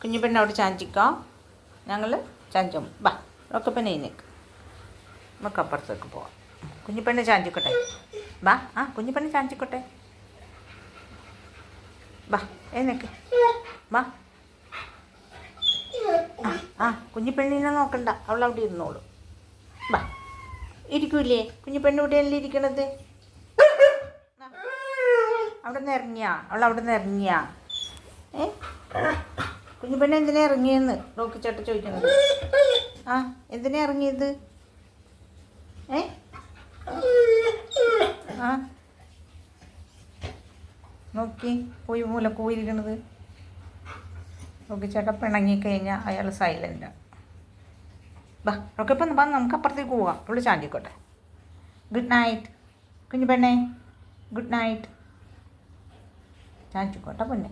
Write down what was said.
കുഞ്ഞു പെണ്ണ് അവിടെ ചാഞ്ചിക്കോ. ഞങ്ങൾ ചാഞ്ചും. ബാ റോക്കപ്പനെ നിൽക്ക്. നമുക്ക് അപ്പുറത്തേക്ക് പോവാം. കുഞ്ഞു പെണ്ണ് ചാഞ്ചിക്കോട്ടെ. ബാ കുഞ്ഞു പെണ്ണ് ചാഞ്ചിക്കോട്ടെ. ബാ നിൽക്ക്. ബാ കുഞ്ഞു പെണ്ണിനെ നോക്കണ്ട, അവൾ അവിടെ ഇരുന്നോളൂ. ബാ ഇരിക്കൂലേ കുഞ്ഞു പെണ്ണ് ഇവിടെയല്ലേ ഇരിക്കണത്? അവിടെ നിന്ന് ഇറങ്ങിയാ അവിടെ നിന്ന് ഇറങ്ങിയാ? കുഞ്ഞു പെണ്ണ് എന്തിനാ ഇറങ്ങിയെന്ന് റോക്കി ചേട്ടൻ ചോദിക്കണത്. എന്തിനാ ഇറങ്ങിയത്? നോക്കി പോയി മൂലക്ക് പോയിരിക്കണത്. റോക്കി ചേട്ടൻ പിണങ്ങിക്കഴിഞ്ഞാൽ അയാൾ സൈലൻ്റാണ്. ബാ റോക്കിപ്പം നമുക്ക് അപ്പുറത്തേക്ക് പോവാം. അവള് ചാഞ്ചിക്കോട്ടെ. ഗുഡ് നൈറ്റ് കുഞ്ഞു പെണ്ണേ, ഗുഡ് നൈറ്റ്. ചാഞ്ചിക്കോട്ടെ പൊന്നെ.